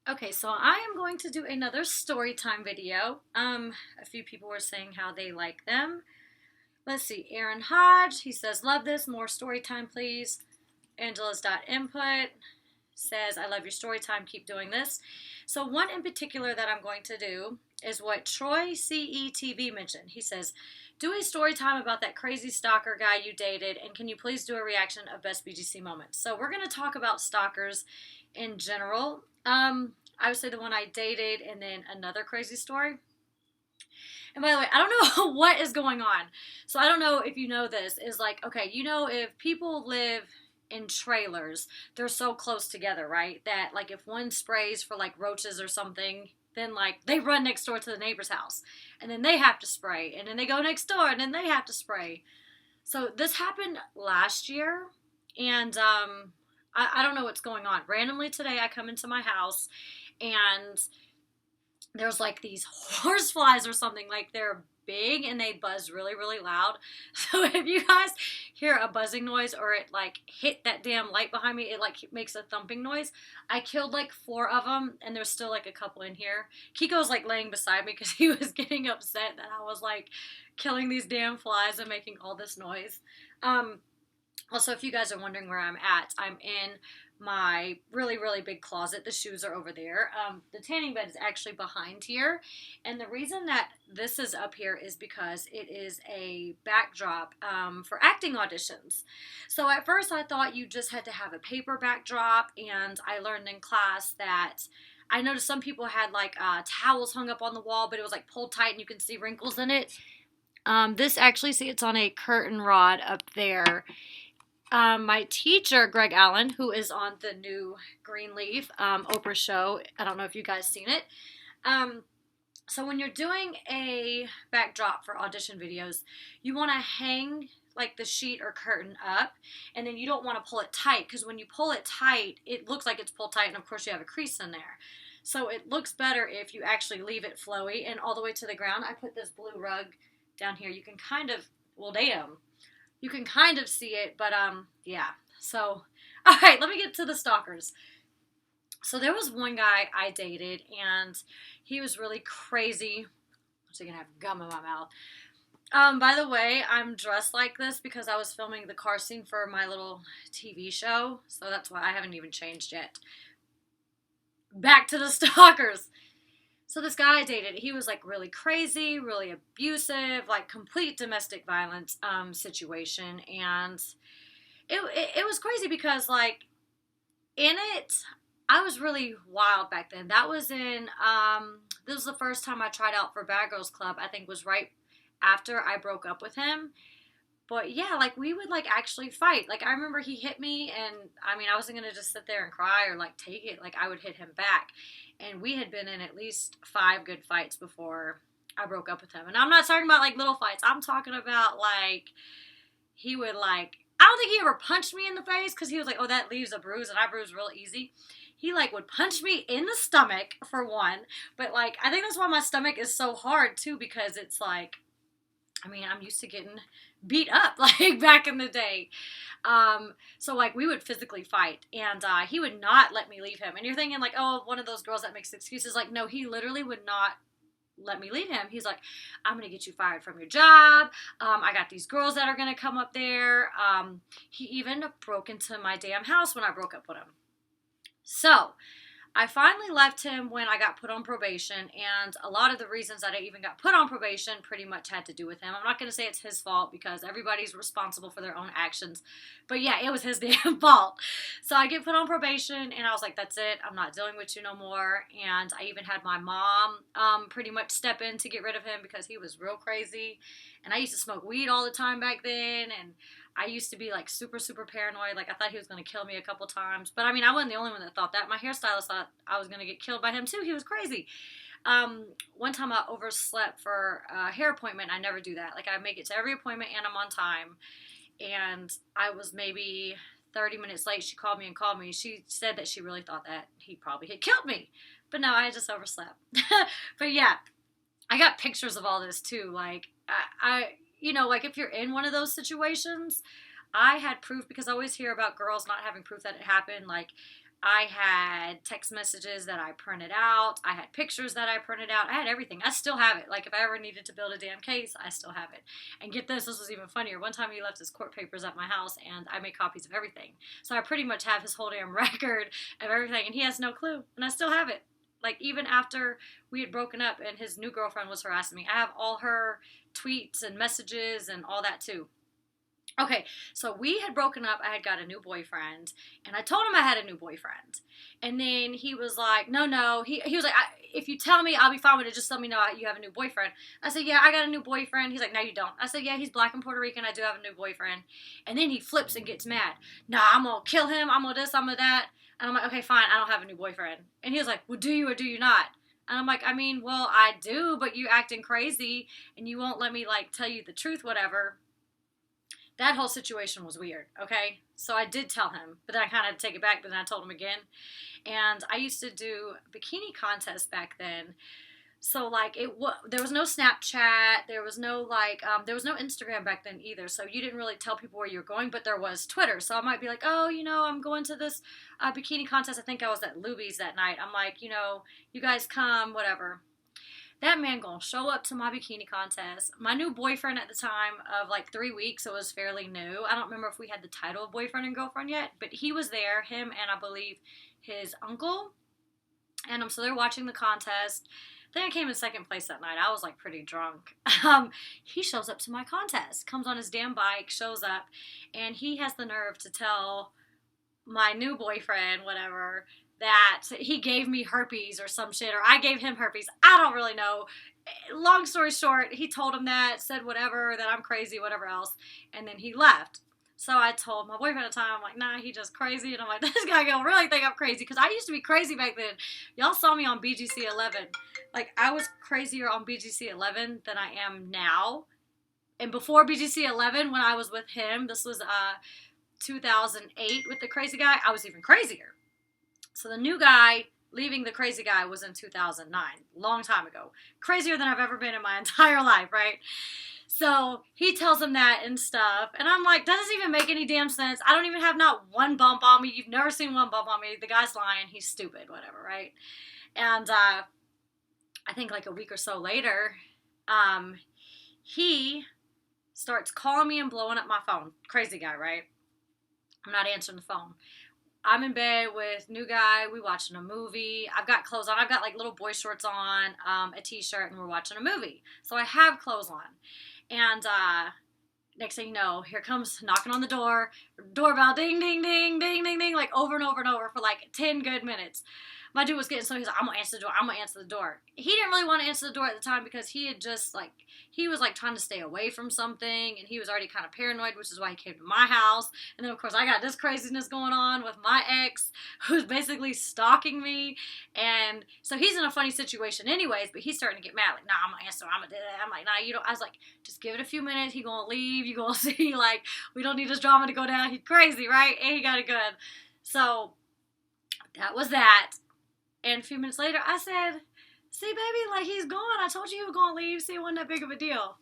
Okay, so I am going to do another story time video. A few people were saying how they like them. Let's see, Aaron Hodge, he says, love this, more story time, please. Angela's.input says, I love your story time, keep doing this. So one in particular that I'm going to do is what Troy CETV mentioned. He says, do a story time about that crazy stalker guy you dated, and can you please do a reaction of best BGC moments? So we're going to talk about stalkers in general. I would say the one I dated, and then another crazy story. And by the way, I don't know what is going on. So I don't know if you know this. Is like, okay, if people live in trailers, they're so close together, right? That like if one sprays for like roaches or something, then like they run next door to the neighbor's house. And then they have to spray. And then they go next door and then they have to spray. So this happened last year. And I don't know what's going on. Randomly today, I come into my house and there's like these horse flies or something. Like they're big and they buzz really, really loud. So if you guys hear a buzzing noise or it like hit that damn light behind me, it like makes a thumping noise. I killed like 4 of them and there's still like a couple in here. Kiko's like laying beside me because he was getting upset that I was like killing these damn flies and making all this noise. Also, if you guys are wondering where I'm in my really, really big closet. The shoes are over there. The tanning bed is actually behind here. And the reason that this is up here is because it is a backdrop for acting auditions. So at first I thought you just had to have a paper backdrop, and I learned in class that I noticed some people had like towels hung up on the wall, but it was like pulled tight and you can see wrinkles in it. This actually, see, it's on a curtain rod up there. My teacher, Greg Allen, who is on the new Greenleaf Oprah show, I don't know if you guys seen it. So when you're doing a backdrop for audition videos, you want to hang like the sheet or curtain up, and then you don't want to pull it tight, because when you pull it tight, it looks like it's pulled tight, and of course you have a crease in there. So it looks better if you actually leave it flowy and all the way to the ground. I put this blue rug down here. You can kind of, well, damn. You can kind of see it, but yeah. So, all right, let me get to the stalkers. So there was one guy I dated, and he was really crazy. I'm just gonna have gum in my mouth. By the way, I'm dressed like this because I was filming the car scene for my little TV show, so that's why I haven't even changed yet. Back to the stalkers. So this guy I dated, he was like really crazy, really abusive, like complete domestic violence situation, and it was crazy because like in it, I was really wild back then. That was in this was the first time I tried out for Bad Girls Club. I think was right after I broke up with him. But yeah, like we would like actually fight. Like I remember he hit me, and I mean I wasn't gonna just sit there and cry or like take it. Like I would hit him back, and we had been in at least 5 good fights before I broke up with him. And I'm not talking about like little fights. I'm talking about like he would like, I don't think he ever punched me in the face because he was like, oh, that leaves a bruise, and I bruise real easy. He like would punch me in the stomach for one, but like I think that's why my stomach is so hard too, because it's like, I mean, I'm used to getting beat up like back in the day. So like we would physically fight, and he would not let me leave him. And you're thinking like, oh, one of those girls that makes excuses. Like, no, he literally would not let me leave him. He's like, I'm gonna get you fired from your job. I got these girls that are gonna come up there. He even broke into my damn house when I broke up with him. So I finally left him when I got put on probation, and a lot of the reasons that I even got put on probation pretty much had to do with him. I'm not going to say it's his fault because everybody's responsible for their own actions, but yeah, it was his damn fault. So I get put on probation, and I was like, that's it, I'm not dealing with you no more. And I even had my mom pretty much step in to get rid of him because he was real crazy, and I used to smoke weed all the time back then, and I used to be like super, super paranoid. Like I thought he was going to kill me a couple times. But I mean, I wasn't the only one that thought that. My hairstylist thought I was going to get killed by him too. He was crazy. One time I overslept for a hair appointment. I never do that. Like I make it to every appointment and I'm on time. And I was maybe 30 minutes late. She called me. She said that she really thought that he probably had killed me. But no, I just overslept. But yeah, I got pictures of all this too. Like like if you're in one of those situations, I had proof because I always hear about girls not having proof that it happened. Like I had text messages that I printed out. I had pictures that I printed out. I had everything. I still have it. Like, if I ever needed to build a damn case, I still have it. And get this was even funnier. One time he left his court papers at my house, and I made copies of everything. So I pretty much have his whole damn record of everything, and he has no clue. And I still have it. Like, even after we had broken up and his new girlfriend was harassing me, I have all her tweets and messages and all that too. Okay, so we had broken up. I had got a new boyfriend, and I told him I had a new boyfriend. And then he was like, no. He was like, if you tell me, I'll be fine with it. Just let me know you have a new boyfriend. I said, yeah, I got a new boyfriend. He's like, no, you don't. I said, yeah, he's black and Puerto Rican. I do have a new boyfriend. And then he flips and gets mad. Nah, I'm going to kill him. I'm going to this, I'm going to that. And I'm like, okay, fine, I don't have a new boyfriend. And he was like, well, do you or do you not? And I'm like, I mean, well, I do, but you acting crazy, and you won't let me, like, tell you the truth, whatever. That whole situation was weird, okay? So I did tell him, but then I kind of had to take it back, but then I told him again. And I used to do bikini contests back then. So, like, there was no Snapchat, there was no, like, there was no Instagram back then either, so you didn't really tell people where you were going, but there was Twitter. So I might be like, oh, I'm going to this bikini contest. I think I was at Luby's that night. I'm like, you guys come, whatever. That man gonna show up to my bikini contest. My new boyfriend at the time of like 3 weeks, so it was fairly new. I don't remember if we had the title of boyfriend and girlfriend yet, but he was there, him and I believe his uncle. And so they're watching the contest. Then I came in second place that night. I was like pretty drunk. He shows up to my contest, comes on his damn bike, shows up, and he has the nerve to tell my new boyfriend, whatever, that he gave me herpes or some shit, or I gave him herpes. I don't really know. Long story short, he told him that, said whatever, that I'm crazy, whatever else, and then he left. So I told my boyfriend at the time, I'm like, nah, he just crazy, and I'm like, this guy gonna really think I'm crazy, because I used to be crazy back then. Y'all saw me on BGC 11. Like, I was crazier on BGC 11 than I am now. And before BGC 11, when I was with him, this was 2008 with the crazy guy, I was even crazier. So the new guy leaving the crazy guy was in 2009, long time ago. Crazier than I've ever been in my entire life, right? So he tells him that and stuff, and I'm like, that doesn't even make any damn sense. I don't even have not one bump on me. You've never seen one bump on me. The guy's lying. He's stupid, whatever, right? And I think like a week or so later, he starts calling me and blowing up my phone. Crazy guy, right? I'm not answering the phone. I'm in bed with new guy. We watching a movie. I've got clothes on. I've got like little boy shorts on, a t-shirt, and we're watching a movie. So I have clothes on. And next thing you know, here comes knocking on the door. Doorbell, ding, ding, ding, ding, ding, ding, like over and over and over for like 10 good minutes. My dude was getting so he's like, I'm going to answer the door. I'm going to answer the door. He didn't really want to answer the door at the time because he had just like, he was like trying to stay away from something, and he was already kind of paranoid, which is why he came to my house. And then of course I got this craziness going on with my ex who's basically stalking me. And so he's in a funny situation anyways, but he's starting to get mad. Like, nah, I'm going to answer. I'm going to do that. I'm like, nah, you don't. I was like, just give it a few minutes. He going to leave. You going to see, like, we don't need this drama to go down. He's crazy, right? And he got it good. So that was that. And a few minutes later, I said, see, baby, like, he's gone. I told you he was going to leave. See, it wasn't that big of a deal.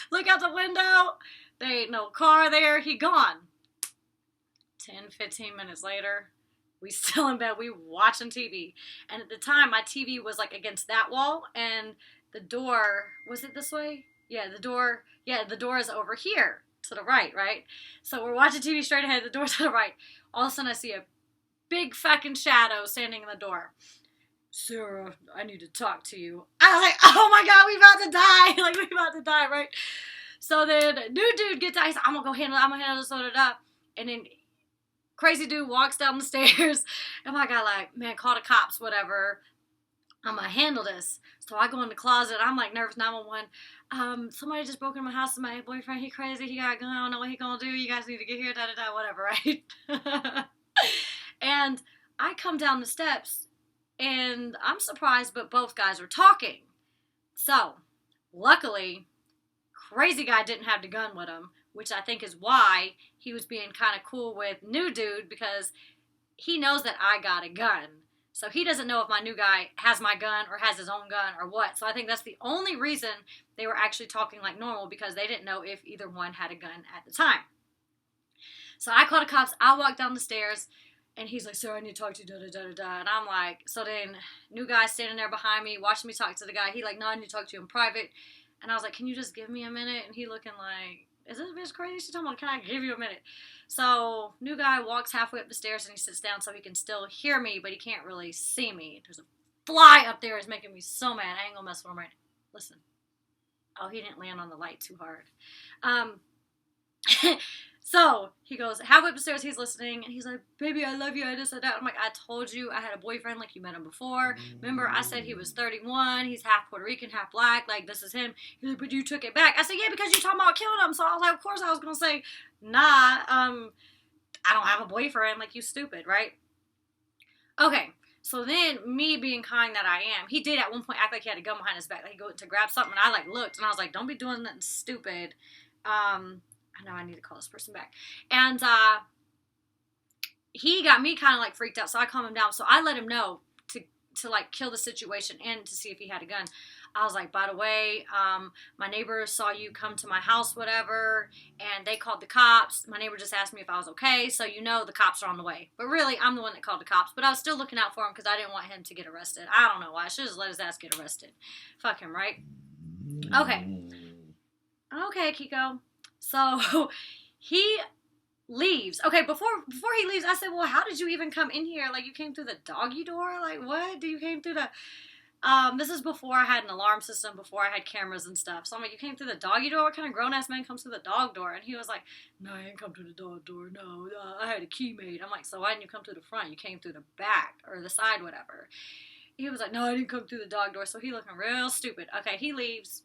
Look out the window. There ain't no car there. He gone. 10, 15 minutes later, we still in bed. We watching TV. And at the time, my TV was, like, against that wall. And the door, was it this way? Yeah, the door is over here to the right? So we're watching TV straight ahead. The door's to the right. All of a sudden, I see a big fucking shadow standing in the door. Sarah, I need to talk to you. I was like, oh my God, we about to die. Like, we about to die, right? So then, new dude gets out. He's like, I'm going to go handle it. I'm going to handle this, and then crazy dude walks down the stairs. And my guy like, man, call the cops, whatever. I'm going to handle this. So I go in the closet. I'm like nervous, 911. Somebody just broke into my house. My boyfriend, he crazy. He got a gun. I don't know what he going to do. You guys need to get here, da-da-da, whatever, right? And I come down the steps, and I'm surprised, but both guys were talking. So, luckily, crazy guy didn't have the gun with him, which I think is why he was being kind of cool with new dude, because he knows that I got a gun. So he doesn't know if my new guy has my gun or has his own gun or what. So I think that's the only reason they were actually talking like normal, because they didn't know if either one had a gun at the time. So I called the cops. I walked down the stairs. And he's like, "Sir, I need to talk to you, da-da-da-da-da." And I'm like, so then, new guy standing there behind me, watching me talk to the guy. He like, "No, I need to talk to you in private." And I was like, "Can you just give me a minute?" And he looking like, "Is this bitch crazy?" She's talking about, "Can I give you a minute?" So, new guy walks halfway up the stairs and he sits down so he can still hear me, but he can't really see me. There's a fly up there. It's making me so mad. I ain't gonna mess with him right now. Listen. Oh, he didn't land on the light too hard. So he goes halfway up the stairs, he's listening, and he's like, "Baby, I love you, I just said that." I'm like, "I told you I had a boyfriend, like you met him before. Remember, I said he was 31, he's half Puerto Rican, half black, like this is him." He's like, "But you took it back." I said, "Yeah, because you talking about killing him." So I was like, of course I was gonna say, "Nah, I don't have a boyfriend, like you stupid, right?" Okay, so then me being kind that I am, he did at one point act like he had a gun behind his back, like he go to grab something, and I like looked, and I was like, "Don't be doing nothing stupid." I know I need to call this person back. And he got me kind of like freaked out, so I calmed him down. So I let him know to like kill the situation and to see if he had a gun. I was like, "By the way, my neighbor saw you come to my house, whatever, and they called the cops. My neighbor just asked me if I was okay, so you know the cops are on the way." But really, I'm the one that called the cops. But I was still looking out for him because I didn't want him to get arrested. I don't know why. I should have let his ass get arrested. Fuck him, right? Okay. Okay, Kiko. So he leaves. Okay, before he leaves, I said, "Well, how did you even come in here? Like, you came through the doggy door? Like, what? You came through the..." This is before I had an alarm system, before I had cameras and stuff. So I'm like, "You came through the doggy door? What kind of grown-ass man comes through the dog door?" And he was like, "No, I didn't come through the dog door. No, I had a key made." I'm like, "So why didn't you come through the front? You came through the back or the side, whatever." He was like, "No, I didn't come through the dog door." So he looking real stupid. Okay, he leaves.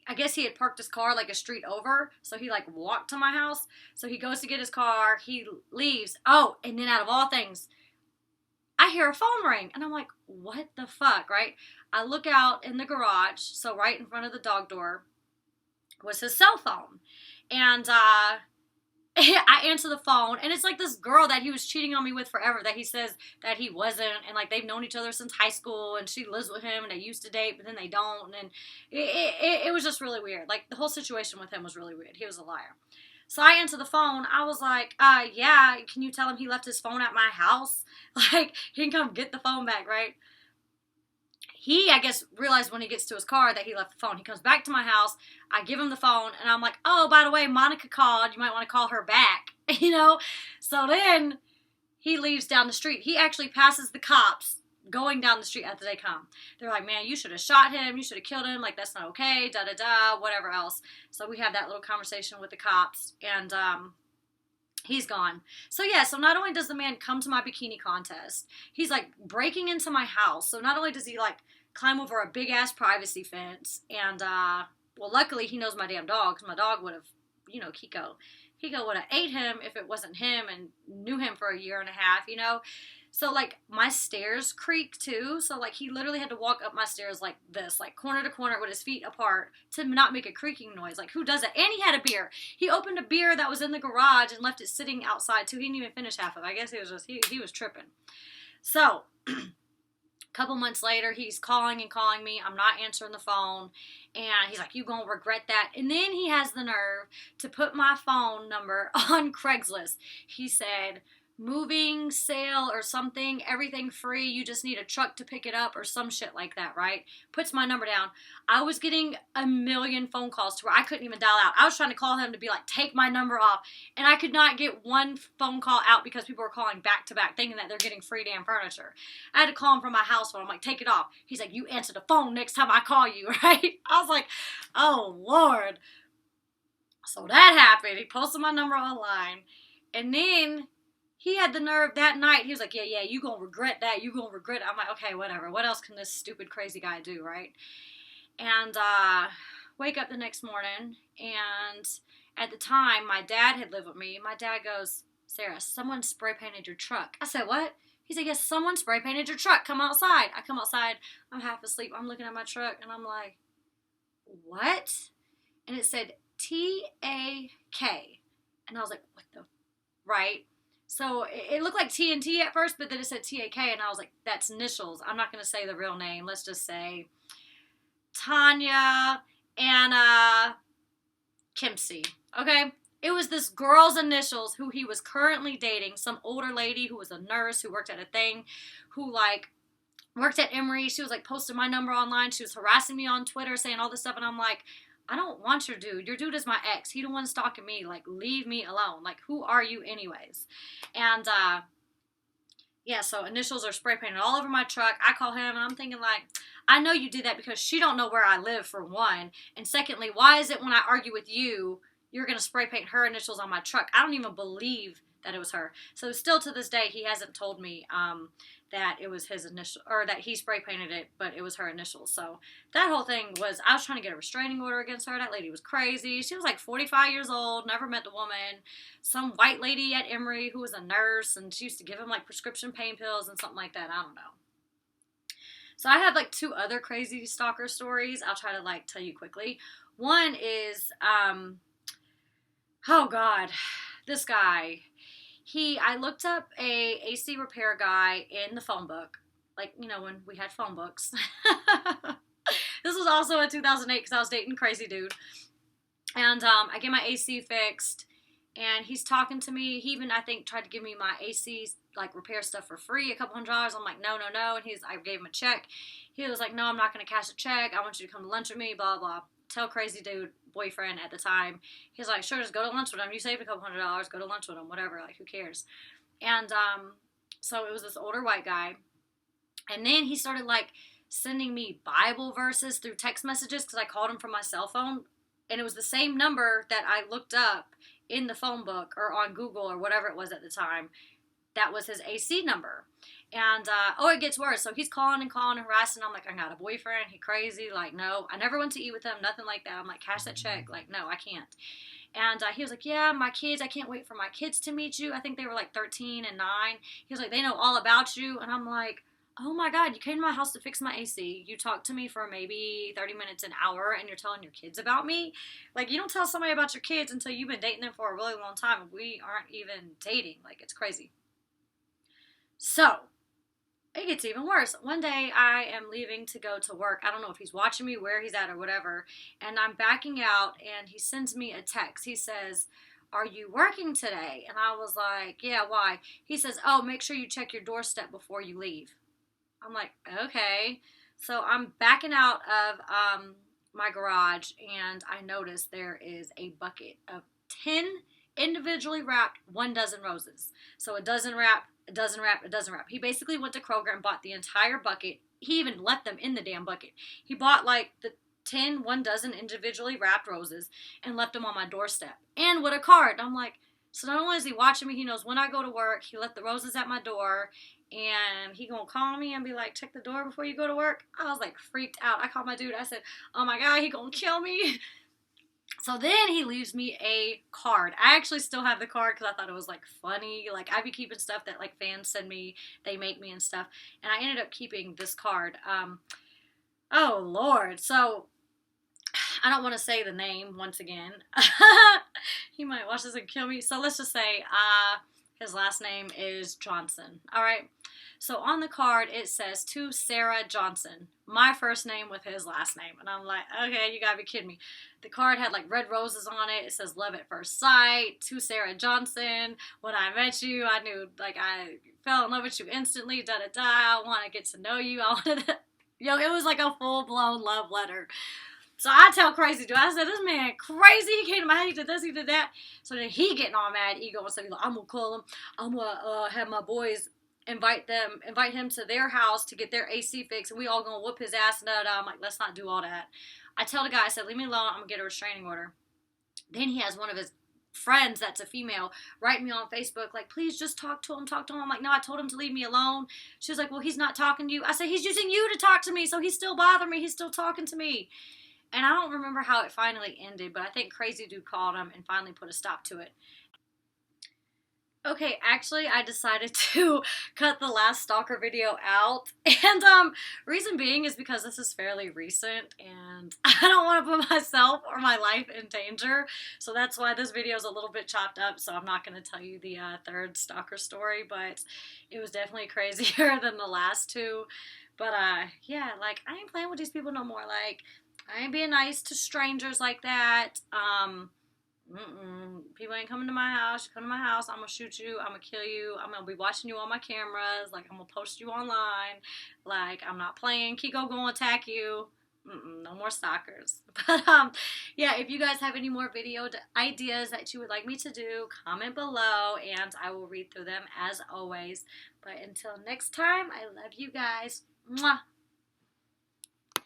I guess he had parked his car like a street over, so he like walked to my house. So he goes to get his car, he leaves. Oh, and then out of all things, I hear a phone ring, and I'm like, "What the fuck," right? I look out in the garage, so right in front of the dog door was his cell phone. And I answer the phone, and it's like this girl that he was cheating on me with forever, that he says that he wasn't, and like they've known each other since high school, and she lives with him, and they used to date, but then they don't, and it was just really weird. Like, the whole situation with him was really weird. He was a liar. So I answer the phone. I was like, "Yeah, can you tell him he left his phone at my house? Like, he can come get the phone back, right?" He, I guess, realized when he gets to his car that he left the phone. He comes back to my house. I give him the phone, and I'm like, "Oh, by the way, Monica called. You might want to call her back," you know? So then he leaves down the street. He actually passes the cops going down the street after they come. They're like, "Man, you should have shot him. You should have killed him. Like, that's not okay, da-da-da, whatever else." So we have that little conversation with the cops, and he's gone. So yeah, so not only does the man come to my bikini contest, he's like breaking into my house. So not only does he like climb over a big ass privacy fence, and well, luckily he knows my damn dog, because my dog would have, you know, Kiko would have ate him if it wasn't him, and knew him for a year and a half, you know. So like my stairs creak too. So like he literally had to walk up my stairs like this, like corner to corner with his feet apart to not make a creaking noise. Like, who does it? And he had a beer. He opened a beer that was in the garage and left it sitting outside too. He didn't even finish half of it. I guess he was just, he was tripping. So a couple months later, he's calling and calling me. I'm not answering the phone. And he's like, "You gonna regret that." And then he has the nerve to put my phone number on Craigslist. He said, "Moving, sale, or something, everything free, you just need a truck to pick it up," or some shit like that, right? Puts my number down. I was getting a million phone calls to where I couldn't even dial out. I was trying to call him to be like, "Take my number off," and I could not get one phone call out because people were calling back to back thinking that they're getting free damn furniture. I had to call him from my house phone. I'm like, "Take it off." He's like, "You answer the phone next time I call you," right? I was like, oh Lord. So that happened. He posted my number online, and then he had the nerve that night. He was like, yeah, you gonna regret that. You gonna regret it. I'm like, okay, whatever. What else can this stupid, crazy guy do, right? And wake up the next morning, and at the time, my dad had lived with me. My dad goes, "Sarah, someone spray painted your truck." I said, "What?" He said, "Yes, someone spray painted your truck. Come outside." I come outside. I'm half asleep. I'm looking at my truck, and I'm like, "What?" And it said TAK. And I was like, "What the?" Right? So it looked like TNT at first, but then it said TAK, and I was like, "That's initials. I'm not going to say the real name. Let's just say Tanya Anna Kempsey." Okay? It was this girl's initials who he was currently dating, some older lady who was a nurse who worked at a thing, who like worked at Emory. She was like posting my number online. She was harassing me on Twitter, saying all this stuff, and I'm like, I don't want your dude. Your dude is my ex. He the one stalking me. Like, leave me alone. Like, who are you anyways? And yeah, so initials are spray painted all over my truck. I call him and I'm thinking like, I know you did that because she don't know where I live, for one. And secondly, why is it when I argue with you, you're going to spray paint her initials on my truck? I don't even believe that it was her. So still to this day, he hasn't told me that it was his initial, or that he spray painted it, but it was her initials. So that whole thing was, I was trying to get a restraining order against her. That lady was crazy. She was like 45 years old, never met the woman. Some white lady at Emory who was a nurse, and she used to give him like prescription pain pills and something like that. I don't know. So I have like 2 other crazy stalker stories. I'll try to like tell you quickly. One is, oh God, this guy. I looked up a AC repair guy in the phone book, like, you know, when we had phone books. This was also in 2008 because I was dating crazy dude. And I get my AC fixed, and he's talking to me. He even, I think, tried to give me my AC, like, repair stuff for free, a couple $100. I'm like, no, no, no. And I gave him a check. He was like, no, I'm not going to cash a check. I want you to come to lunch with me, blah, blah. Tell crazy dude, boyfriend at the time. He's like, sure, just go to lunch with him. You saved a couple $100. Go to lunch with him, whatever. Like, who cares? And so it was this older white guy. And then he started, like, sending me Bible verses through text messages because I called him from my cell phone. And it was the same number that I looked up in the phone book or on Google or whatever it was at the time. That was his AC number. And, it gets worse. So he's calling and harassing. I'm like, I got a boyfriend. He crazy. Like, no, I never went to eat with him. Nothing like that. I'm like, cash that check. Like, no, I can't. And he was like, yeah, my kids, I can't wait for my kids to meet you. I think they were like 13 and 9. He was like, they know all about you. And I'm like, oh my God, you came to my house to fix my AC. You talked to me for maybe 30 minutes, an hour, and you're telling your kids about me? Like, you don't tell somebody about your kids until you've been dating them for a really long time. We aren't even dating. Like, it's crazy. So, it gets even worse. One day, I am leaving to go to work. I don't know if he's watching me, where he's at, or whatever. And I'm backing out, and he sends me a text. He says, are you working today? And I was like, yeah, why? He says, oh, make sure you check your doorstep before you leave. I'm like, okay. So I'm backing out of my garage, and I notice there is a bucket of 10 individually wrapped 1 dozen roses. So a dozen wrap, a dozen wrap, a dozen wrap. He basically went to Kroger and bought the entire bucket. He even left them in the damn bucket. He bought like the 1 dozen individually wrapped roses and left them on my doorstep. And with a card. I'm like, so not only is he watching me, he knows when I go to work. He left the roses at my door. And he gonna call me and be like, check the door before you go to work. I was like freaked out. I called my dude. I said, oh my God, he gonna kill me. So then he leaves me a card. I actually still have the card because I thought it was like funny. Like, I be keeping stuff that like fans send me, they make me and stuff. And I ended up keeping this card. Oh Lord. So I don't want to say the name once again. He might watch this and kill me. So let's just say his last name is Johnson. All right. So on the card, it says, to Sarah Johnson, my first name with his last name. And I'm like, okay, you gotta be kidding me. The card had like red roses on it. It says, love at first sight, to Sarah Johnson. When I met you, I knew, like, I fell in love with you instantly, da-da-da. I want to get to know you. I wanted to, it was like a full-blown love letter. So I tell crazy dude, I said, this man crazy. He came to my house, he did this, he did that. So then he getting all mad, ego, and said, like, I'm going to call him. I'm going to have my boys invite him to their house to get their AC fixed, and we all going to whoop his ass. And I'm like, let's not do all that. I tell the guy, I said, leave me alone. I'm going to get a restraining order. Then he has one of his friends that's a female write me on Facebook, like, please just talk to him. I'm like, no, I told him to leave me alone. She was like, well, he's not talking to you. I said, he's using you to talk to me, so he's still bothering me. He's still talking to me. And I don't remember how it finally ended, but I think crazy dude called him and finally put a stop to it. Okay, actually, I decided to cut the last stalker video out, and reason being is because this is fairly recent, and I don't want to put myself or my life in danger, so that's why this video is a little bit chopped up, so I'm not going to tell you the third stalker story, but it was definitely crazier than the last 2, but yeah, like, I ain't playing with these people no more. Like, I ain't being nice to strangers like that. People ain't coming to my house. You come to my house, I'm gonna shoot you. I'm gonna kill you. I'm gonna be watching you on my cameras. Like, I'm gonna post you online. Like, I'm not playing. Kiko gonna attack you. No more stalkers. But yeah. If you guys have any more video ideas that you would like me to do, comment below, and I will read through them as always. But until next time, I love you guys. Mwah.